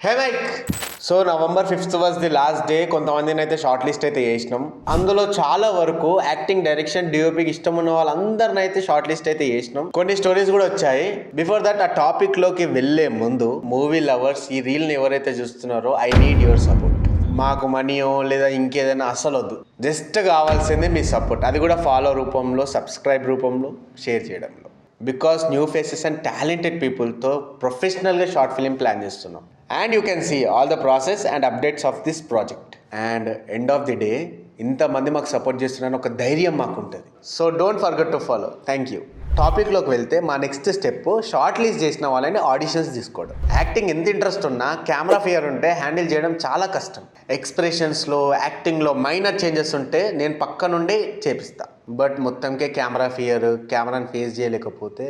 Hey Mike. So November 5th was the last day. కొంతమందిని అయితే short list అయితే చేసినాం. అందులో చాలా వరకు యాక్టింగ్, డైరెక్షన్, డిఓపికి ఇష్టం ఉన్న వాళ్ళందరిని అయితే షార్ట్ లిస్ట్ అయితే చేసినాం. కొన్ని స్టోరీస్ కూడా వచ్చాయి. బిఫోర్ దట్ ఆ టాపిక్ లోకి వెళ్లే ముందు మూవీ లవర్స్ ఈ రీల్ ని ఎవరైతే చూస్తున్నారో ఐ నీడ్ యువర్ సపోర్ట్. మాకు మనీయో లేదా ఇంకేదైనా అసలు వద్దు, జస్ట్ కావాల్సిందే మీ సపోర్ట్. అది కూడా ఫాలో రూపంలో, సబ్స్క్రైబ్ రూపంలో, షేర్ చేయడంలో. Because new faces and talented పీపుల్తో ప్రొఫెషనల్గా షార్ట్ ఫిలిం ప్లాన్ చేస్తున్నాం. And you can see all the process and updates of this project. And end of the day ఇంతమంది మాకు సపోర్ట్ చేస్తున్నారని ఒక ధైర్యం మాకు ఉంటుంది. So don't forget to follow. Thank you. టాపిక్లోకి వెళ్తే మా నెక్స్ట్ స్టెప్ షార్ట్ లిస్ట్ చేసిన వాళ్ళని ఆడిషన్స్ తీసుకోవడం. యాక్టింగ్ ఎంత ఇంట్రెస్ట్ ఉన్నా కెమెరా ఫియర్ ఉంటే హ్యాండిల్ చేయడం చాలా కష్టం. ఎక్స్ప్రెషన్స్లో, యాక్టింగ్లో మైనర్ చేంజెస్ ఉంటే నేను పక్క నుండి చేపిస్తా. బట్ మొత్తంకే కెమెరా ఫియర్, కెమెరాని ఫేస్ చేయలేకపోతే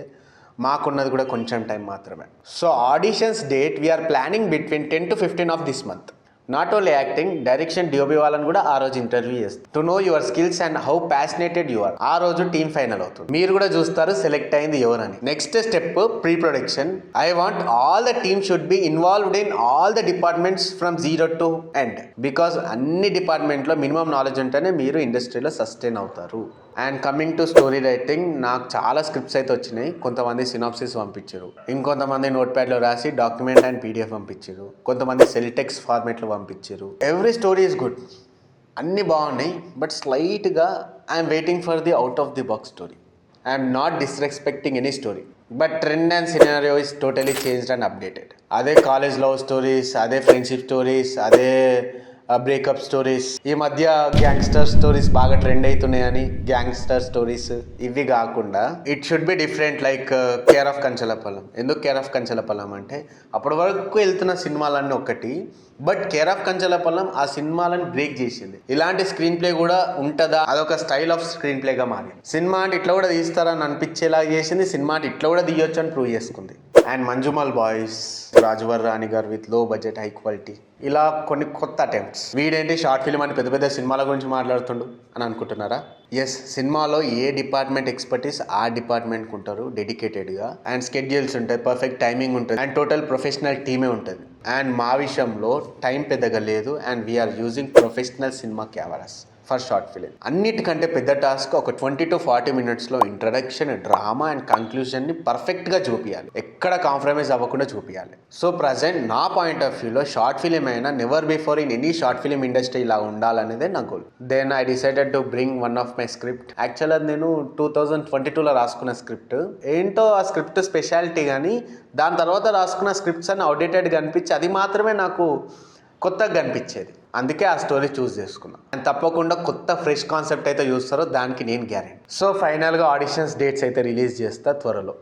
మాకున్నది కూడా కొంచెం టైం మాత్రమే. So auditions date we're planning between 10 to 15 of this month. Not only acting, direction, DOP వాళ్ళని కూడా ఆ రోజు ఇంటర్వ్యూ చేస్తారు. To know your skills and how passionated you are. ఆ రోజు టీమ్ ఫైనల్ అవుతుంది. మీరు కూడా చూస్తారు సెలెక్ట్ అయింది ఎవరని. Next step pre production. I want all the team should be involved in all the departments from zero to end. Because అన్ని డిపార్ట్మెంట్లో మినిమం నాలెడ్జ్ ఉంటేనే మీరు ఇండస్ట్రీలో సస్టైన్ అవుతారు. And coming to story writing, నాకు చాలా స్క్రిప్ట్స్ అయితే వచ్చినాయి. కొంతమంది సినాప్సిస్ పంపించారు, ఇంకొంతమంది నోట్ ప్యాడ్లో రాసి డాక్యుమెంట్ అండ్ పీడిఎఫ్ పంపించారు, కొంతమంది సెల్టెక్స్ ఫార్మేట్లో పంపించారు. ఎవ్రీ స్టోరీ ఈజ్ గుడ్, అన్నీ బాగున్నాయి. బట్ స్లైట్గా I'm waiting for the out of the box story. I'm not disrespecting any story, but trend and scenario is totally changed and updated. అదే college love stories, అదే friendship stories, అదే breakup stories. ఈ మధ్య gangster stories బాగా trend అవుతున్నాయని gangster stories ఇవి కాకుండా it should be different. Like care of Kancharapalem. ఎందుకు కేర్ ఆఫ్ కంచలపల్లం అంటే అప్పటి వరకు వెళ్తున్న సినిమాలన్నీ ఒకటి, బట్ కేర్ ఆఫ్ కంచలపల్లం ఆ సినిమాలను బ్రేక్ చేసింది. ఇలాంటి స్క్రీన్ ప్లే కూడా ఉంటుందా, అదొక స్టైల్ ఆఫ్ స్క్రీన్ ప్లేగా మారింది. సినిమా అంటే ఇట్లా కూడా తీస్తారని అనిపించేలా చేసింది, సినిమా అంటే ఇట్లా కూడా తీయొచ్చు అని ప్రూవ్ చేసుకుంది. అండ్ మంజుమల్ బాయ్స్, రాజువర్ రాణి గారు విత్ లో బడ్జెట్ హై క్వాలిటీ, ఇలా కొన్ని కొత్త అటెంప్ట్స్. వీడేంటి షార్ట్ ఫిల్మ్ అని పెద్ద పెద్ద సినిమాల గురించి మాట్లాడుతుండు అని అనుకుంటున్నారా? ఎస్, సినిమాలో ఏ డిపార్ట్మెంట్ ఎక్స్పర్టీస్ ఆ డిపార్ట్మెంట్కి ఉంటారు డెడికేటెడ్గా. అండ్ స్కెడ్యూల్స్ ఉంటాయి, పర్ఫెక్ట్ టైమింగ్ ఉంటుంది, అండ్ టోటల్ ప్రొఫెషనల్ టీమే ఉంటుంది. అండ్ మా విషయంలో టైం పెద్దగా లేదు, and we're using professional cinema cameras for short film. అన్నిటికంటే పెద్ద టాస్క్ ఒక 20 to 40 మినిట్స్లో ఇంట్రడక్షన్, డ్రామా అండ్ కంక్లూజన్ని పర్ఫెక్ట్గా చూపించాలి. ఎక్కడ కాంప్రమైజ్ అవ్వకుండా చూపించాలి. సో ప్రజెంట్ నా పాయింట్ ఆఫ్ వ్యూలో షార్ట్ ఫిలిం అయినా never before in any short film industry ఇలా ఉండాలనేదే నా goal. Then I decided to bring one of my script. యాక్చువల్గా నేను 2022లో రాసుకున్న స్క్రిప్ట్. ఏంటో ఆ స్క్రిప్ట్ స్పెషాలిటీ, కానీ దాని తర్వాత రాసుకున్న స్క్రిప్ట్స్ అన్ని అవుడేటెడ్గా అనిపించి అది మాత్రమే నాకు కొత్తగా కనిపించేది. అందుకే ఆ స్టోరీ చూస్ చేసుకున్నా. అండ్ తప్పకుండా కొత్త ఫ్రెష్ కాన్సెప్ట్ అయితే చూస్తారో దానికి నేను గ్యారెంటీ. సో ఫైనల్గా ఆడిషన్స్ డేట్స్ అయితే రిలీజ్ చేస్తా త్వరలో.